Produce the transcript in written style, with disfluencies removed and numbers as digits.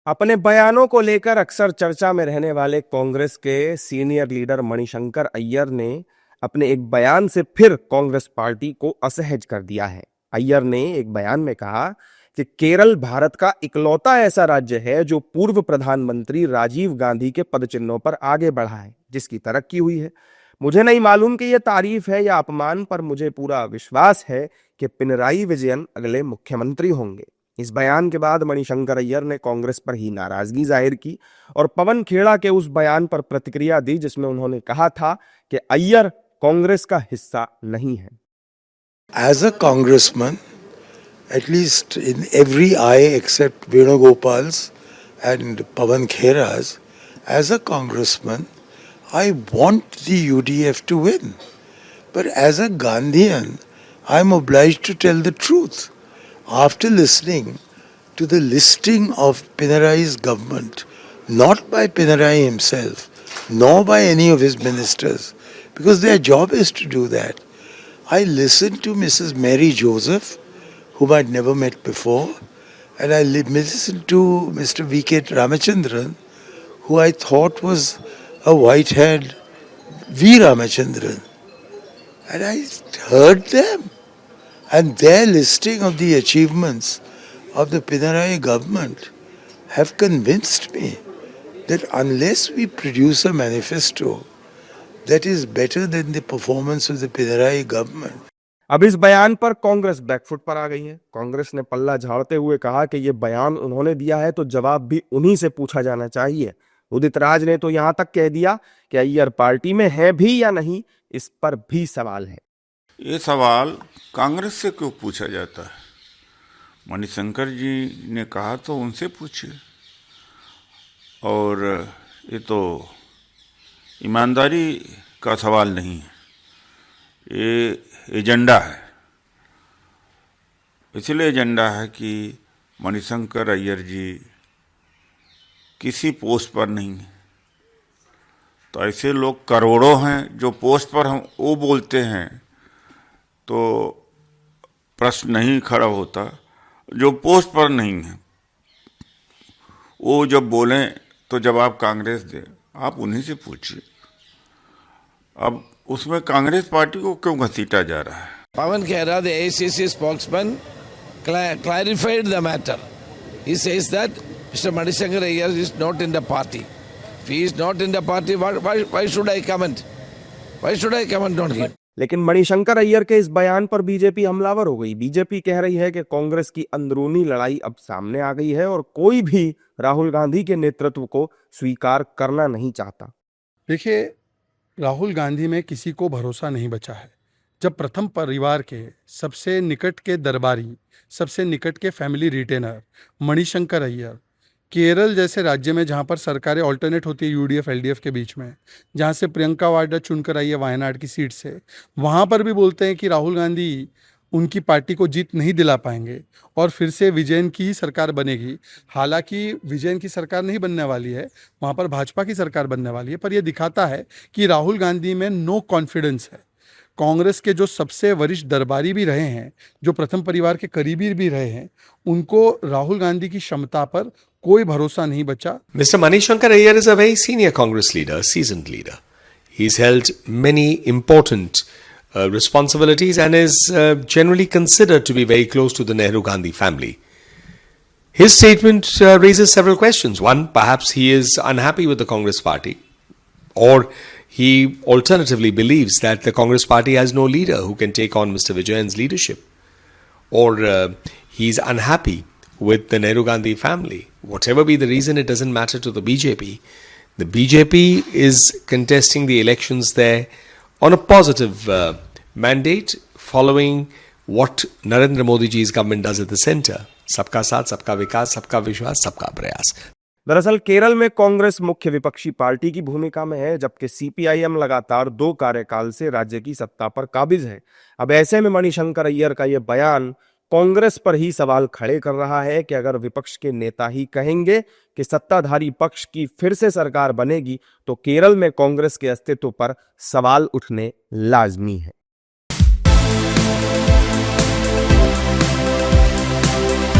अपने बयानों को लेकर अक्सर चर्चा में रहने वाले कांग्रेस के सीनियर लीडर मणिशंकर अय्यर ने अपने एक बयान से फिर कांग्रेस पार्टी को असहज कर दिया है। अय्यर ने एक बयान में कहा कि केरल भारत का इकलौता ऐसा राज्य है जो पूर्व प्रधानमंत्री राजीव गांधी के पदचिन्हों पर आगे बढ़ा है, जिसकी तरक्की हुई है। मुझे नहीं मालूम कि यह तारीफ है या अपमान, पर मुझे पूरा विश्वास है कि पिनराई विजयन अगले मुख्यमंत्री होंगे। इस बयान के बाद मणिशंकर अय्यर ने कांग्रेस पर ही नाराजगी जाहिर की और पवन खेड़ा के उस बयान पर प्रतिक्रिया दी जिसमें उन्होंने कहा था कि अय्यर कांग्रेस का हिस्सा नहीं है। As a congressman, at least in every eye except Venugopal's and Pavan Khera's, as a congressman, I want the UDF to win. But as a Gandhian, I am obliged to tell the truth. After listening to the listing of Pinarai's government, not by Pinarai himself, nor by any of his ministers, because their job is to do that, I listened to Mrs. Mary Joseph, whom I'd never met before, and I listened to Mr. V.K. Ramachandran, who I thought was a white-haired V. Ramachandran. And I heard them. And their listing of the achievements of the Pinarayi government have convinced me that unless we produce a manifesto that is better than the performance of the Pinarayi government. अब इस बयान पर Congress back foot पर आ गई है। कांग्रेस ने पल्ला झाड़ते हुए कहा कि यह बयान उन्होंने दिया है तो जवाब भी उन्हीं से पूछा जाना चाहिए। उदित राज ने तो यहां तक कह दिया कि अय्यर पार्टी में है भी या नहीं, इस पर भी सवाल है। ये सवाल कांग्रेस से क्यों पूछा जाता है? मणिशंकर जी ने कहा तो उनसे पूछिए। और ये तो ईमानदारी का सवाल नहीं है, ये एजेंडा है। इसलिए एजेंडा है कि मणिशंकर अय्यर जी किसी पोस्ट पर नहीं है। तो ऐसे लोग करोड़ों हैं जो पोस्ट पर हम वो बोलते हैं तो प्रश्न नहीं खड़ा होता। जो पोस्ट पर नहीं है वो जब बोलें तो जवाब कांग्रेस दे, आप उन्हीं से पूछिए। अब उसमें कांग्रेस पार्टी को क्यों घसीटा जा रहा है? Pavan Khera, the ACC spokesman, clarified the matter. He says that Mr. Manishankar Ayyar is not in the party. If he is not in the party, why should I comment? Why should I comment on him? लेकिन मणिशंकर अय्यर के इस बयान पर BJP हमलावर हो गई। BJP कह रही है कि कांग्रेस की अंदरूनी लड़ाई अब सामने आ गई है और कोई भी राहुल गांधी के नेतृत्व को स्वीकार करना नहीं चाहता। देखिए, राहुल गांधी में किसी को भरोसा नहीं बचा है। जब प्रथम परिवार के सबसे निकट के दरबारी, सबसे निकट के फैमिली रिटेनर मणिशंकर अय्यर केरल जैसे राज्य में, जहां पर सरकारें ऑल्टरनेट होती है यूडीएफ एलडीएफ के बीच में, जहां से प्रियंका वाड्रा चुनकर आई है वायनाड की सीट से, वहां पर भी बोलते हैं कि राहुल गांधी उनकी पार्टी को जीत नहीं दिला पाएंगे और फिर से विजयन की ही सरकार बनेगी। हालांकि विजयन की सरकार नहीं बनने वाली है, वहां पर भाजपा की सरकार बनने वाली है। पर यह दिखाता है कि राहुल गांधी में नो कॉन्फिडेंस है। कांग्रेस के जो सबसे वरिष्ठ दरबारी भी रहे हैं, जो प्रथम परिवार के करीबी भी रहे हैं, उनको राहुल गांधी की क्षमता पर कोई भरोसा नहीं बचा। Mr. Manishankar Ayyar is a very senior Congress leader, seasoned leader. He's held many important responsibilities and is generally considered to be very close to the Nehru-Gandhi family. His statement raises several questions. One, perhaps he is unhappy with the Congress party, or he alternatively believes that the Congress party has no leader who can take on Mr. Vijayan's leadership, or he's unhappy with the Nehru-Gandhi family. Whatever be the reason, it doesn't matter to the BJP. The BJP is contesting the elections there on a positive mandate, following what Narendra Modi ji's government does at the center. Sabka saath, sabka vikas, sabka vishwas, sabka prayas. दरअसल केरल में कांग्रेस मुख्य विपक्षी party की भूमिका में है, जबकि CPIM लगातार 2 कार्यकाल से राज्य की सत्ता पर काबिज है। अब ऐसे में मणिशंकर अय्यर का यह बयान कांग्रेस पर ही सवाल खड़े कर रहा है कि अगर विपक्ष के नेता ही कहेंगे कि सत्ताधारी पक्ष की फिर से सरकार बनेगी तो केरल में कांग्रेस के अस्तित्व पर सवाल उठने लाजमी है।